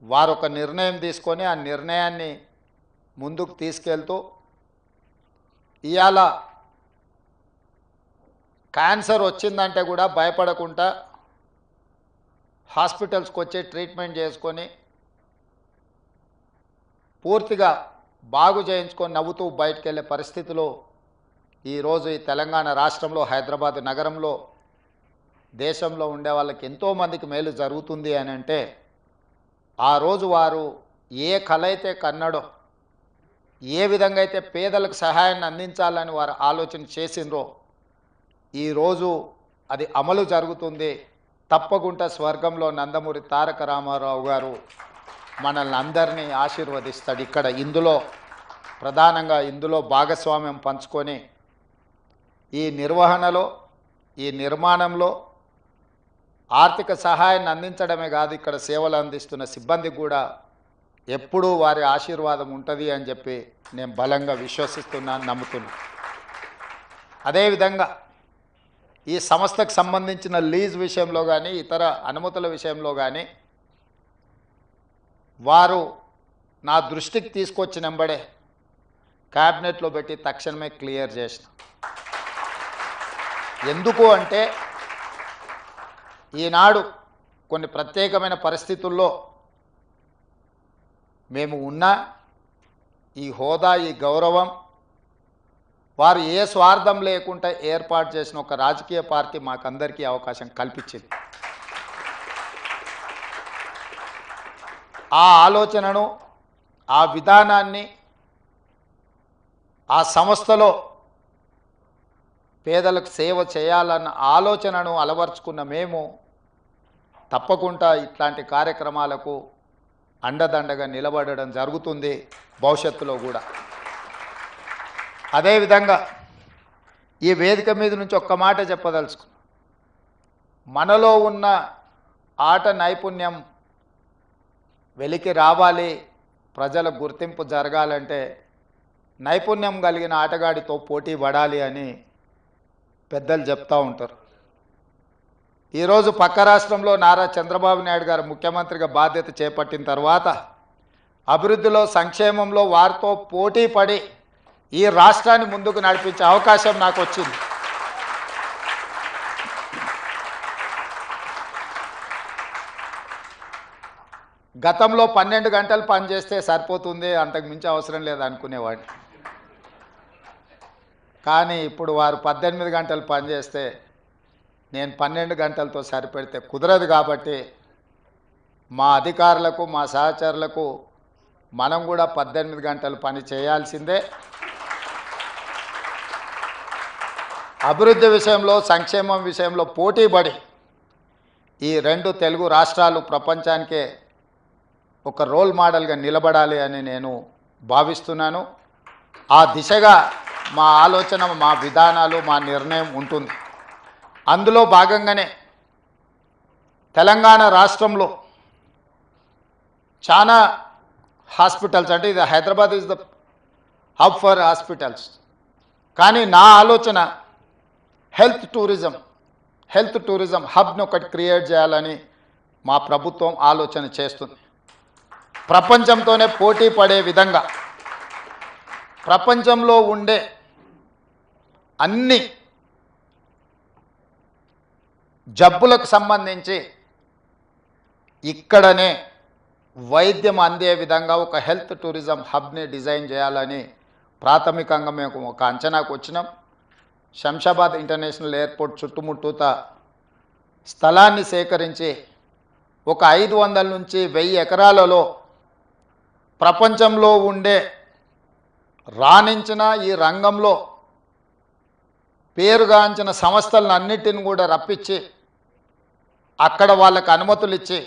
వారు ఒక నిర్ణయం తీసుకొని ఆ నిర్ణయాన్ని ముందుకు తీసుకెళ్తూ ఇవాళ క్యాన్సర్ వచ్చిందంటే కూడా భయపడకుండా హాస్పిటల్స్కి వచ్చి ట్రీట్మెంట్ చేసుకొని పూర్తిగా బాగు చేయించుకొని నవ్వుతూ బయటకు వెళ్ళే పరిస్థితిలో ఈరోజు ఈ తెలంగాణ రాష్ట్రంలో హైదరాబాద్ నగరంలో దేశంలో ఉండే వాళ్ళకి ఎంతోమందికి మేలు జరుగుతుంది అని అంటే ఆ రోజు వారు ఏ కళ అయితే కన్నాడో ఏ విధంగా అయితే పేదలకు సహాయాన్ని అందించాలని వారు ఆలోచన చేసిండ్రో ఈరోజు అది అమలు జరుగుతుంది. తప్పకుండా స్వర్గంలో నందమూరి తారక రామారావు గారు మనల్ని అందరినీ ఆశీర్వదిస్తాడు. ఇక్కడ ఇందులో ప్రధానంగా భాగస్వామ్యం పంచుకొని ఈ నిర్వహణలో ఈ నిర్మాణంలో ఆర్థిక సహాయాన్ని అందించడమే కాదు, ఇక్కడ సేవలు అందిస్తున్న సిబ్బందికి కూడా ఎప్పుడూ వారి ఆశీర్వాదం ఉంటుంది అని చెప్పి నేను బలంగా విశ్వసిస్తున్నాను, నమ్ముతున్నాను. అదేవిధంగా ఈ సంస్థకు సంబంధించిన లీజ్ విషయంలో కానీ ఇతర అనుమతుల విషయంలో కానీ వారు నా దృష్టికి తీసుకొచ్చినంబడే క్యాబినెట్లో పెట్టి తక్షణమే క్లియర్ చేసిన. ఎందుకు అంటే ఈనాడు కొన్ని ప్రత్యేకమైన పరిస్థితుల్లో మేము ఉన్న ఈ హోదా ఈ గౌరవం వారు ఏ స్వార్థం లేకుండా ఏర్పాటు చేసిన ఒక రాజకీయ పార్టీ మాకందరికీ అవకాశం కల్పించింది. ఆ ఆలోచనను ఆ విధానాన్ని ఆ సంస్థలో పేదలకు సేవ చేయాలన్న ఆలోచనను అలవర్చుకున్న మేము తప్పకుండా ఇట్లాంటి కార్యక్రమాలకు అండదండగా నిలబడడం జరుగుతుంది భవిష్యత్తులో కూడా. అదేవిధంగా ఈ వేదిక మీద నుంచి ఒక్క మాట చెప్పదలుచుకున్నాం. మనలో ఉన్న ఆట నైపుణ్యం వెలికి రావాలి, ప్రజల గుర్తింపు జరగాలంటే నైపుణ్యం కలిగిన ఆటగాడితో పోటీ పడాలి అని పెద్దలు చెప్తూ ఉంటారు. ఈరోజు పక్క రాష్ట్రంలో నారా చంద్రబాబు నాయుడు గారు ముఖ్యమంత్రిగా బాధ్యత చేపట్టిన తర్వాత అభివృద్ధిలో సంక్షేమంలో వారితో పోటీ పడి ఈ రాష్ట్రాన్ని ముందుకు నడిపించే అవకాశం నాకు వచ్చింది. గతంలో 12 గంటలు పనిచేస్తే సరిపోతుంది, అంతకు మించి అవసరం లేదు అనుకునేవాడిని. కానీ ఇప్పుడు వారు 18 గంటలు పనిచేస్తే నేను 12 గంటలతో సరిపెడితే కుదరదు. కాబట్టి మా అధికారులకు మా సహచరులకు మనం కూడా 18 గంటలు పని చేయాల్సిందే. అభివృద్ధి విషయంలో సంక్షేమం విషయంలో పోటీపడి ఈ 2 తెలుగు రాష్ట్రాలు ప్రపంచానికే ఒక రోల్ మోడల్గా నిలబడాలి అని నేను భావిస్తున్నాను. ఆ దిశగా మా ఆలోచన మా విధానాలు మా నిర్ణయం ఉంటుంది. అందులో భాగంగానే తెలంగాణ రాష్ట్రంలో చాలా హాస్పిటల్స్, అంటే ఇది Hyderabad is the hub for hospitals, కానీ నా ఆలోచన హెల్త్ టూరిజం హబ్ను ఒకటి క్రియేట్ చేయాలని మా ప్రభుత్వం ఆలోచన చేస్తుంది. ప్రపంచంతోనే పోటీ పడే విధంగా ప్రపంచంలో ఉండే అన్ని జబ్బులకు సంబంధించి ఇక్కడనే వైద్యం అందే విధంగా ఒక హెల్త్ టూరిజం హబ్ని డిజైన్ చేయాలని ప్రాథమికంగా మేము ఒక అంచనాకు వచ్చినాం. శంషాబాద్ ఇంటర్నేషనల్ ఎయిర్పోర్ట్ చుట్టుముట్టూత స్థలాన్ని సేకరించి ఒక 500 నుంచి 1000 ఎకరాలలో ప్రపంచంలో ఉండే రాణించిన ఈ రంగంలో పేరుగాంచిన సంస్థలను అన్నిటిని కూడా రప్పించి అక్కడ వాళ్ళకు అనుమతులు ఇచ్చి